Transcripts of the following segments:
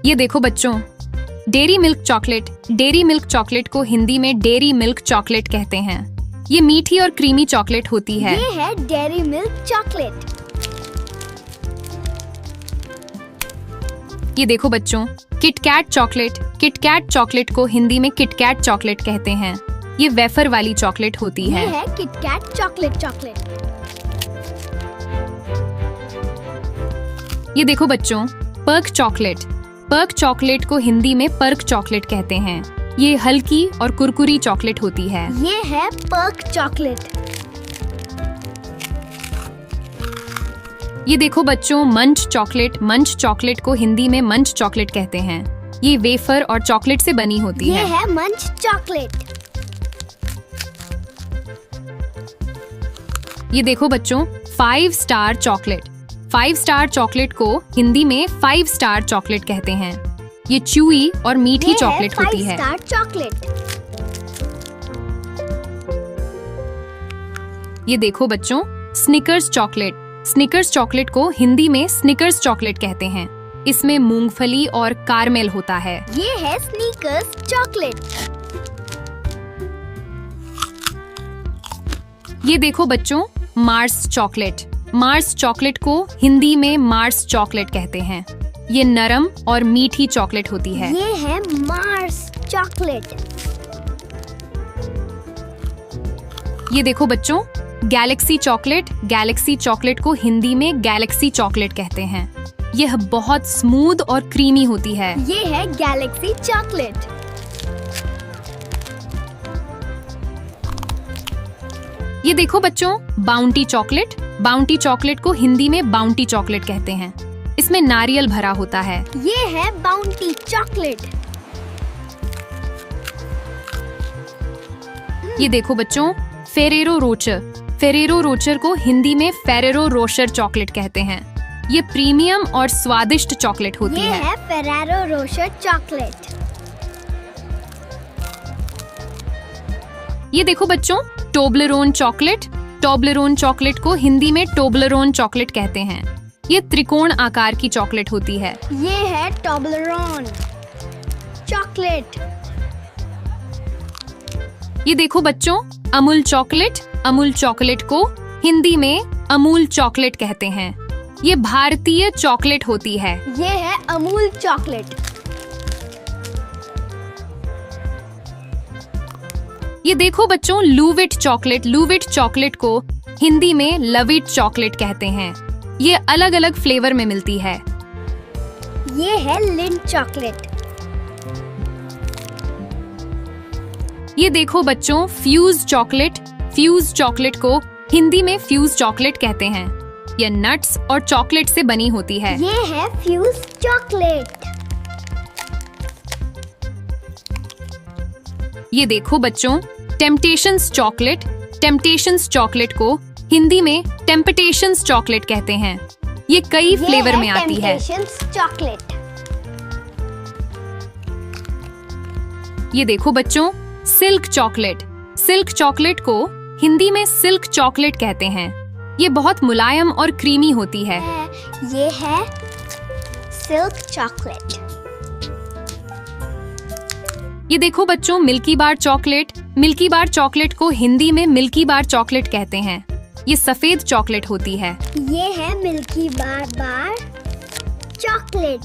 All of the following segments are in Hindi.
ये देखो बच्चों, dairy milk chocolate. Dairy milk chocolate को हिंदी में डेयरी मिल्क चॉकलेट कहते हैं। ये मीठी और क्रीमी चॉकलेट होती है। ये है डेयरी मिल्क चॉकलेट। ये देखो बच्चों, किटकैट चॉकलेट। किटकैट चॉकलेट को हिंदी में किटकैट चॉकलेट कहते हैं। ये वेफर वाली चॉकलेट होती है। ये है किटकैट चॉकलेट। ये देखो बच्चों, पर्क चॉकलेट। पर्क चॉकलेट को हिंदी में पर्क चॉकलेट कहते हैं। ये हल्की और कुरकुरी चॉकलेट होती है। ये है पर्क चॉकलेट। ये देखो बच्चों, मंच चॉकलेट। मंच चॉकलेट को हिंदी में मंच चॉकलेट कहते हैं। ये वेफर और चॉकलेट से बनी होती ये है। है मंच चॉकलेट। ये देखो बच्चों, 5 स्टार चॉकलेट। 5 स्टार चॉकलेट को हिंदी में 5 स्टार चॉकलेट कहते हैं। ये च्यूई और मीठी चॉकलेट होती है। 5 स्टार चॉकलेट। ये देखो बच्चों, स्निकर्स चॉकलेट। स्निकर्स चॉकलेट को हिंदी में स्निकर्स चॉकलेट कहते हैं। इसमें मूंगफली और कारमेल होता है। ये है स्नीकर्स चॉकलेट। ये देखो बच्चों, मार्स चॉकलेट। मार्स चॉकलेट को हिंदी में मार्स चॉकलेट कहते हैं। ये नरम और मीठी चॉकलेट होती है। ये है मार्स चॉकलेट। ये देखो बच्चों, गैलेक्सी चॉकलेट। गैलेक्सी चॉकलेट को हिंदी में गैलेक्सी चॉकलेट कहते हैं। यह बहुत स्मूथ और क्रीमी होती है। ये है गैलेक्सी चॉकलेट। ये देखो बच्चों, बाउंटी चॉकलेट। बाउंटी चॉकलेट को हिंदी में बाउंटी चॉकलेट कहते हैं। इसमें नारियल भरा होता है। ये है बाउंटी चॉकलेट। ये देखो बच्चों, फेरेरो रोचर। फेरेरो रोचर को हिंदी में फेरेरो रोशर चॉकलेट कहते हैं। ये प्रीमियम और स्वादिष्ट चॉकलेट होती ये है। है फेरेरो रोशर चॉकलेट। ये देखो बच्चों, टोब्लेरोन चॉकलेट। टोब्लेरोन चॉकलेट को हिंदी में टोब्लेरोन चॉकलेट कहते हैं। ये त्रिकोण आकार की चॉकलेट होती है। ये है टोब्लेरोन चॉकलेट। ये देखो बच्चों, अमूल चॉकलेट। अमूल चॉकलेट को हिंदी में अमूल चॉकलेट कहते हैं। ये भारतीय चॉकलेट होती है। ये है अमूल चॉकलेट। ये देखो बच्चों, लूविट चॉकलेट। लूविट चॉकलेट को हिंदी में लविट चॉकलेट कहते हैं। ये अलग अलग फ्लेवर में मिलती है। ये है लिंट चॉकलेट। ये देखो बच्चों, फ्यूज चॉकलेट। फ्यूज चॉकलेट को हिंदी में फ्यूज चॉकलेट कहते हैं। यह नट्स और चॉकलेट से बनी होती है। ये है फ्यूज चॉकलेट। ये देखो बच्चों, टेम्पटेशंस चॉकलेट। टेम्पटेशंस चॉकलेट को हिंदी में टेम्पटेशंस चॉकलेट कहते हैं। ये कई फ्लेवर में आती है। चॉकलेट। ये देखो बच्चों, सिल्क चॉकलेट। सिल्क चॉकलेट को हिंदी में सिल्क चॉकलेट कहते हैं। ये बहुत मुलायम और क्रीमी होती है। ये है सिल्क चॉकलेट। ये देखो बच्चों, मिल्की बार चॉकलेट। मिल्की बार चॉकलेट को हिंदी में मिल्की बार चॉकलेट कहते हैं। ये सफेद चॉकलेट होती है। ये है मिल्की बार चॉकलेट।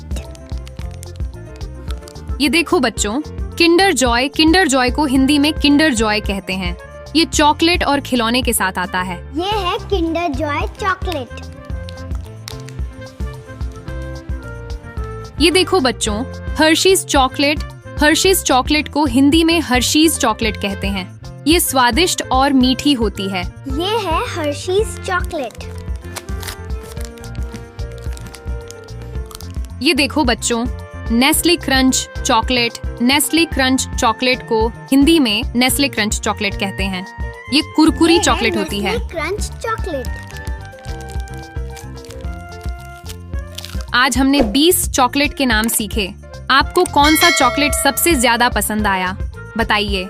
ये देखो बच्चों, किंडर जॉय। किंडर जॉय को हिंदी में किंडर जॉय कहते हैं। ये चॉकलेट और खिलौने के साथ आता है। ये है किंडर जॉय चॉकलेट। ये देखो बच्चों, हर्शीज चॉकलेट। हर्शीज चॉकलेट को हिंदी में हर्शीज चॉकलेट कहते हैं। ये स्वादिष्ट और मीठी होती है। ये है हर्शीज चॉकलेट। ये देखो बच्चों, Nestle crunch chocolate. Nestle crunch chocolate को हिंदी में नेस्ले क्रंच चॉकलेट कहते हैं। ये कुरकुरी चॉकलेट होती है। Crunch chocolate. आज हमने 20 चॉकलेट के नाम सीखे। आपको कौन सा चॉकलेट सबसे ज्यादा पसंद आया, बताइए।